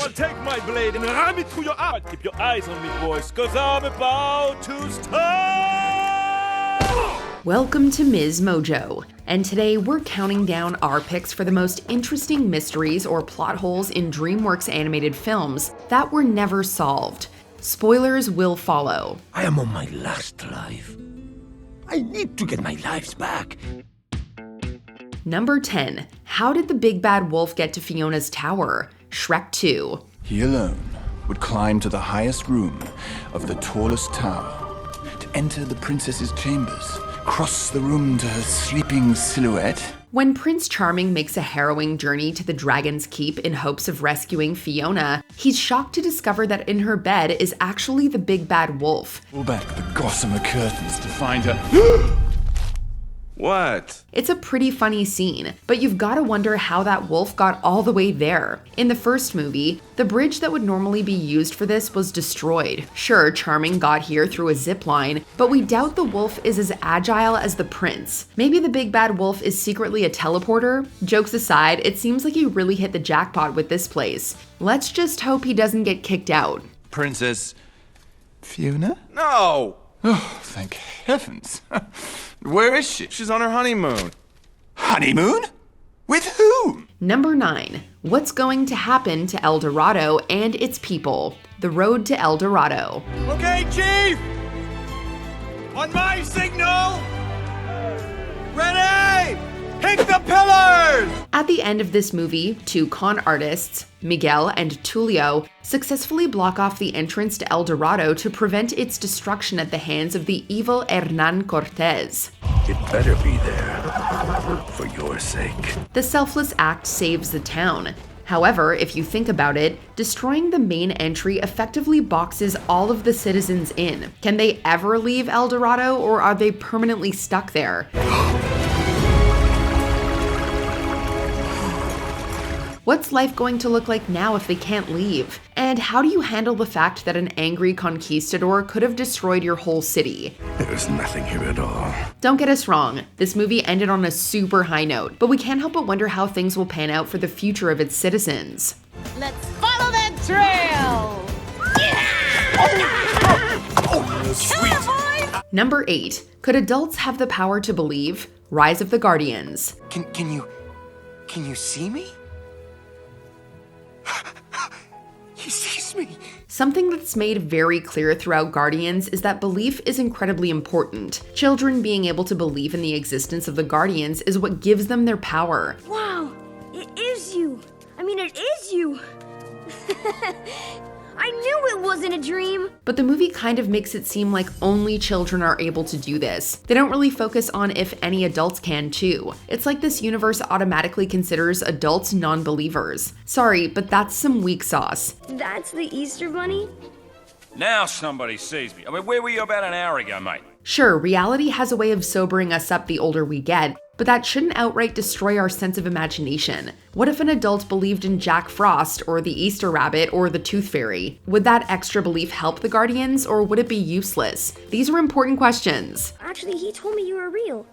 I'll take my blade and ram it through your eye. Keep your eyes on me, boys, cause I'm about to start! Welcome to MsMojo, and today we're counting down our picks for the most interesting mysteries or plot holes in DreamWorks animated films that were never solved. Spoilers will follow. I am on my last life. I need to get my lives back. Number 10. How did the big bad wolf get to Fiona's tower? Shrek 2. He alone would climb to the highest room of the tallest tower to enter the princess's chambers, cross the room to her sleeping silhouette. When Prince Charming makes a harrowing journey to the Dragon's Keep in hopes of rescuing Fiona, he's shocked to discover that in her bed is actually the big bad wolf. Pull back the gossamer curtains to find her. What? It's a pretty funny scene, but you've got to wonder how that wolf got all the way there. In the first movie, the bridge that would normally be used for this was destroyed. Sure, Charming got here through a zip line, but we doubt the wolf is as agile as the prince. Maybe the big bad wolf is secretly a teleporter? Jokes aside, it seems like he really hit the jackpot with this place. Let's just hope he doesn't get kicked out. Princess Fiona? No! Oh, thank heavens. Where is she? She's on her honeymoon. Honeymoon? With whom? Number 9. What's going to happen to El Dorado and its people? The road to El Dorado. Okay, Chief! On my signal! Ready! Hit the pillars! At the end of this movie, two con artists, Miguel and Tulio, successfully block off the entrance to El Dorado to prevent its destruction at the hands of the evil Hernan Cortez. It better be there, for your sake. The selfless act saves the town. However, if you think about it, destroying the main entry effectively boxes all of the citizens in. Can they ever leave El Dorado, or are they permanently stuck there? What's life going to look like now if they can't leave? And how do you handle the fact that an angry conquistador could have destroyed your whole city? There's nothing here at all. Don't get us wrong, this movie ended on a super high note, but we can't help but wonder how things will pan out for the future of its citizens. Let's follow that trail! Sweet. Number 8. Could adults have the power to believe? Rise of the Guardians. Can you see me? He sees me. Something that's made very clear throughout Guardians is that belief is incredibly important. Children being able to believe in the existence of the Guardians is what gives them their power. Wow, it is you. It is you. I knew it wasn't a dream. But the movie kind of makes it seem like only children are able to do this. They don't really focus on if any adults can too. It's like this universe automatically considers adults non-believers. Sorry, but that's some weak sauce. That's the Easter Bunny? Now somebody sees me. Where were you about an hour ago, mate? Sure, reality has a way of sobering us up the older we get, but that shouldn't outright destroy our sense of imagination. What if an adult believed in Jack Frost, or the Easter Rabbit, or the Tooth Fairy? Would that extra belief help the Guardians, or would it be useless? These are important questions. Actually, he told me you were real.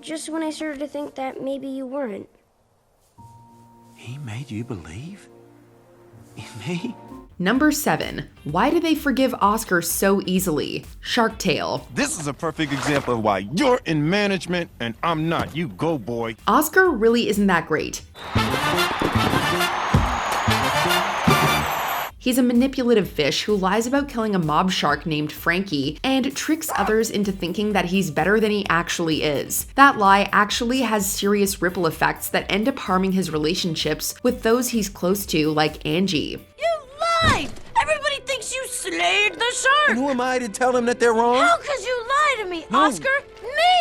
Just when I started to think that maybe you weren't. He made you believe in me? Number 7. Why do they forgive Oscar so easily? Shark Tale. This is a perfect example of why you're in management and I'm not. You go, boy. Oscar really isn't that great. He's a manipulative fish who lies about killing a mob shark named Frankie and tricks others into thinking that he's better than he actually is. That lie actually has serious ripple effects that end up harming his relationships with those he's close to, like Angie. You lied! Everybody thinks you slayed the shark! And who am I to tell them that they're wrong? How could you lie to me, No. Oscar?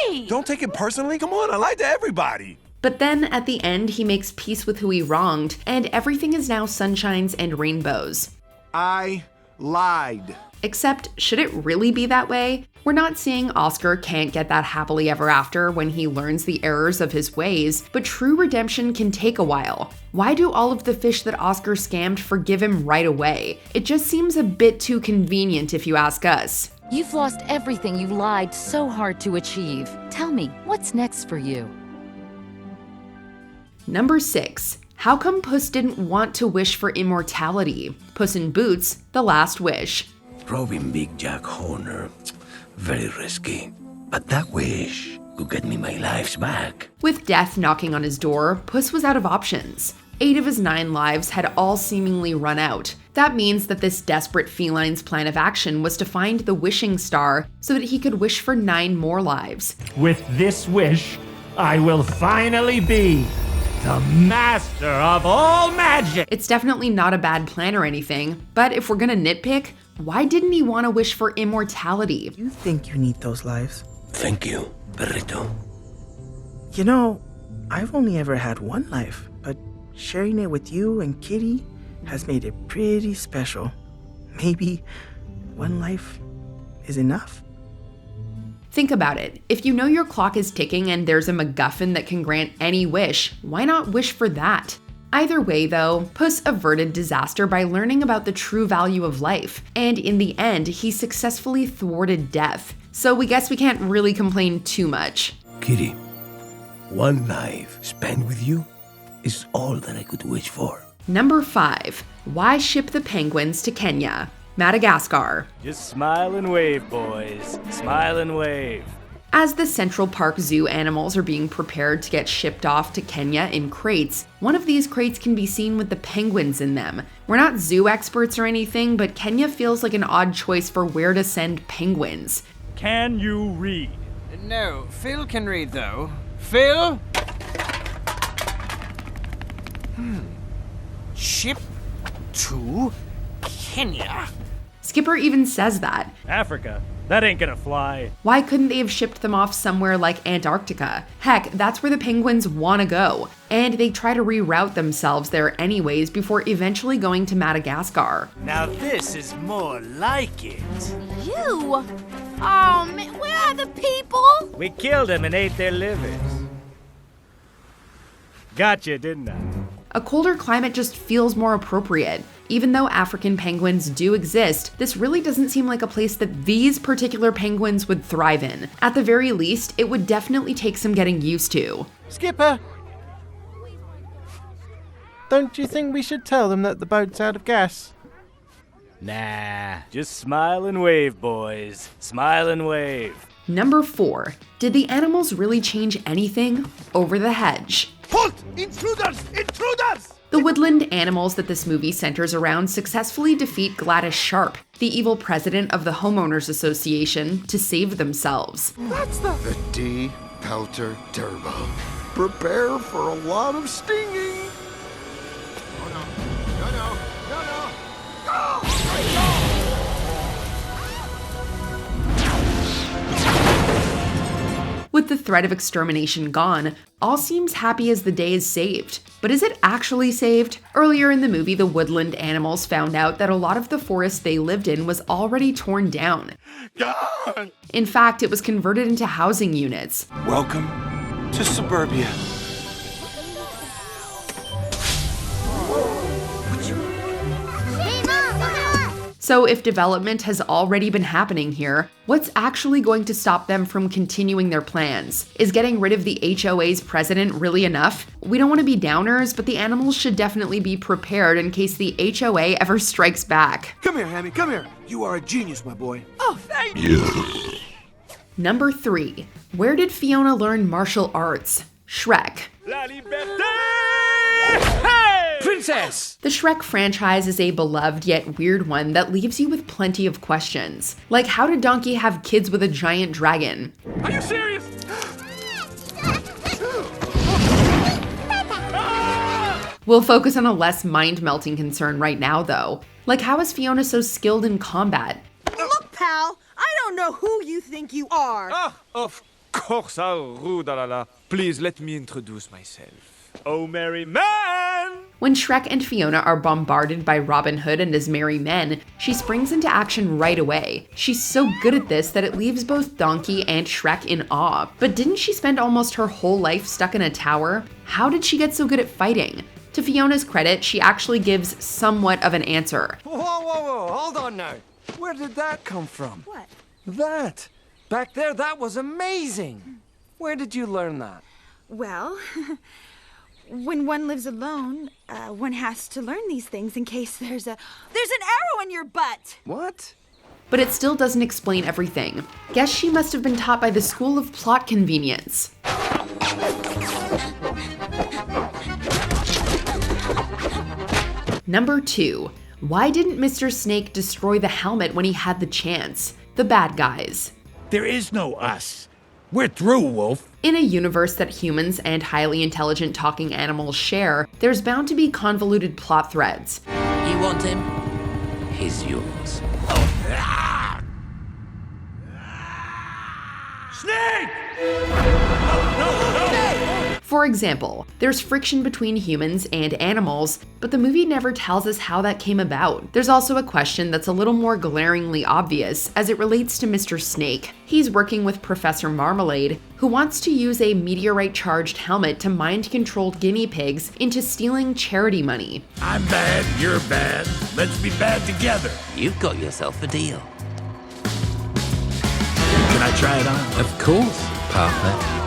Me! Don't take it personally. Come on, I lied to everybody. But then at the end, he makes peace with who he wronged, and everything is now sunshines and rainbows. I lied. Except, should it really be that way? We're not saying Oscar can't get that happily ever after when he learns the errors of his ways, but true redemption can take a while. Why do all of the fish that Oscar scammed forgive him right away? It just seems a bit too convenient if you ask us. You've lost everything you lied so hard to achieve. Tell me, what's next for you? Number 6. How come Puss didn't want to wish for immortality? Puss in Boots, The Last Wish. Robbing Big Jack Horner, very risky. But that wish could get me my lives back. With death knocking on his door, Puss was out of options. 8 of his 9 lives had all seemingly run out. That means that this desperate feline's plan of action was to find the wishing star so that he could wish for 9 more lives. With this wish, I will finally be the master of all magic! It's definitely not a bad plan or anything, but if we're gonna nitpick, why didn't he want to wish for immortality? You think you need those lives? Thank you, Perrito. You know, I've only ever had 1 life, but sharing it with you and Kitty has made it pretty special. Maybe 1 life is enough? Think about it. If you know your clock is ticking and there's a MacGuffin that can grant any wish, why not wish for that? Either way though, Puss averted disaster by learning about the true value of life, and in the end, he successfully thwarted death. So we guess we can't really complain too much. Kitty, 1 life spent with you is all that I could wish for. Number 5. Why ship the penguins to Kenya? Madagascar. Just smile and wave, boys. Smile and wave. As the Central Park Zoo animals are being prepared to get shipped off to Kenya in crates, one of these crates can be seen with the penguins in them. We're not zoo experts or anything, but Kenya feels like an odd choice for where to send penguins. Can you read? No, Phil can read though. Phil? Ship to Kenya? Skipper even says that. Africa. That ain't gonna fly. Why couldn't they have shipped them off somewhere like Antarctica? Heck, that's where the penguins want to go. And they try to reroute themselves there anyways before eventually going to Madagascar. Now this is more like it. You? Oh, man, where are the people? We killed them and ate their livers. Gotcha, didn't I? A colder climate just feels more appropriate. Even though African penguins do exist, this really doesn't seem like a place that these particular penguins would thrive in. At the very least, it would definitely take some getting used to. Skipper! Don't you think we should tell them that the boat's out of gas? Nah, just smile and wave, boys. Smile and wave. Number 4. Did the animals really change anything? Over the Hedge. Halt! Intruders! Intruders! The woodland animals that this movie centers around successfully defeat Gladys Sharp, the evil president of the Homeowners Association, to save themselves. That's the D. Pelter Turbo. Prepare for a lot of stinging. Oh no. No, no. No, no. Go! With the threat of extermination gone, all seems happy as the day is saved. But is it actually saved? Earlier in the movie, the woodland animals found out that a lot of the forest they lived in was already torn down. God! In fact, it was converted into housing units. Welcome to suburbia. So if development has already been happening here, what's actually going to stop them from continuing their plans? Is getting rid of the HOA's president really enough? We don't want to be downers, but the animals should definitely be prepared in case the HOA ever strikes back. Come here, Hammy, come here. You are a genius, my boy. Oh, thank you. Number 3. Where did Fiona learn martial arts? Shrek. La liberté! Hey! Princess! The Shrek franchise is a beloved yet weird one that leaves you with plenty of questions. Like, how did Donkey have kids with a giant dragon? Are you serious? We'll focus on a less mind-melting concern right now, though. Like, how is Fiona so skilled in combat? Look, pal, I don't know who you think you are. Ah, of course, how rude, Please let me introduce myself. Oh, merry man! When Shrek and Fiona are bombarded by Robin Hood and his merry men, she springs into action right away. She's so good at this that it leaves both Donkey and Shrek in awe. But didn't she spend almost her whole life stuck in a tower? How did she get so good at fighting? To Fiona's credit, she actually gives somewhat of an answer. Whoa, whoa, whoa, hold on now. Where did that come from? What? That. Back there, that was amazing. Where did you learn that? Well, when one lives alone, one has to learn these things in case there's an arrow in your butt. What? But it still doesn't explain everything. Guess she must have been taught by the School of Plot Convenience. Number 2. Why didn't Mr. Snake destroy the helmet when he had the chance? The bad guys. There is no us. We're through, Wolf. In a universe that humans and highly intelligent talking animals share, there's bound to be convoluted plot threads. You want him? He's yours. Snake! For example, there's friction between humans and animals, but the movie never tells us how that came about. There's also a question that's a little more glaringly obvious as it relates to Mr. Snake. He's working with Professor Marmalade, who wants to use a meteorite-charged helmet to mind-control guinea pigs into stealing charity money. I'm bad, you're bad. Let's be bad together. You've got yourself a deal. Can I try it on? Of course, Papa.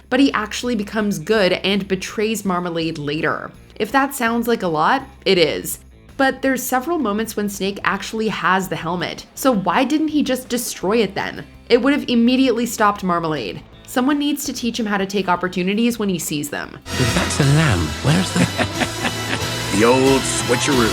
But he actually becomes good and betrays Marmalade later. If that sounds like a lot, it is. But there's several moments when Snake actually has the helmet, so why didn't he just destroy it then? It would have immediately stopped Marmalade. Someone needs to teach him how to take opportunities when he sees them. If that's a lamb, where's the... The old switcheroo.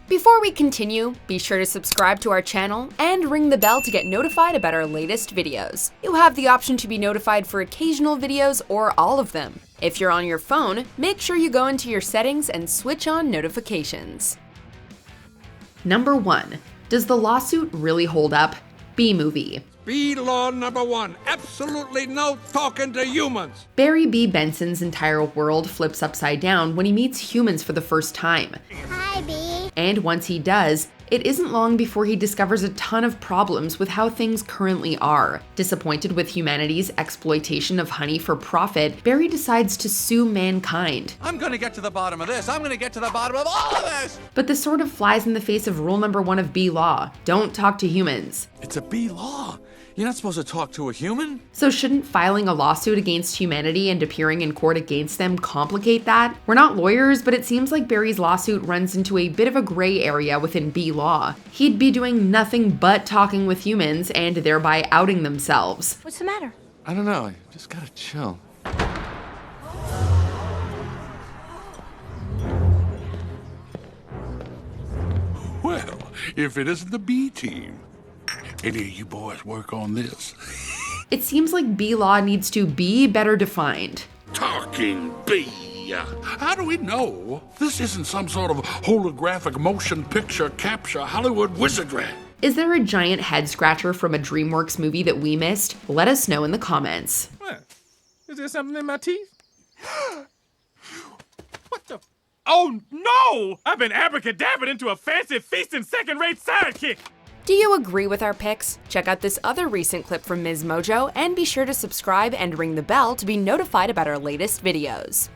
Before we continue, be sure to subscribe to our channel and ring the bell to get notified about our latest videos. You have the option to be notified for occasional videos or all of them. If you're on your phone, make sure you go into your settings and switch on notifications. Number 1. Does the lawsuit really hold up? B-movie. B-law number 1. Absolutely no talking to humans. Barry B. Benson's entire world flips upside down when he meets humans for the first time. Hi, B. And once he does, it isn't long before he discovers a ton of problems with how things currently are. Disappointed with humanity's exploitation of honey for profit, Barry decides to sue mankind. I'm gonna get to the bottom of this. I'm gonna get to the bottom of all of this! But this sort of flies in the face of rule number 1 of B-Law. Don't talk to humans. It's a B-law. You're not supposed to talk to a human? So shouldn't filing a lawsuit against humanity and appearing in court against them complicate that? We're not lawyers, but it seems like Barry's lawsuit runs into a bit of a gray area within B-Law. He'd be doing nothing but talking with humans and thereby outing themselves. What's the matter? I don't know. I just gotta chill. Well, if it isn't the B team. Any of you boys work on this? It seems like B-Law needs to be better defined. Talking B. How do we know this isn't some sort of holographic motion picture capture Hollywood wizardry? Is there a giant head scratcher from a DreamWorks movie that we missed? Let us know in the comments. What? Is there something in my teeth? What the? Oh no! I've been abracadabraed into a fancy feasting second-rate sidekick! Do you agree with our picks? Check out this other recent clip from MsMojo and be sure to subscribe and ring the bell to be notified about our latest videos.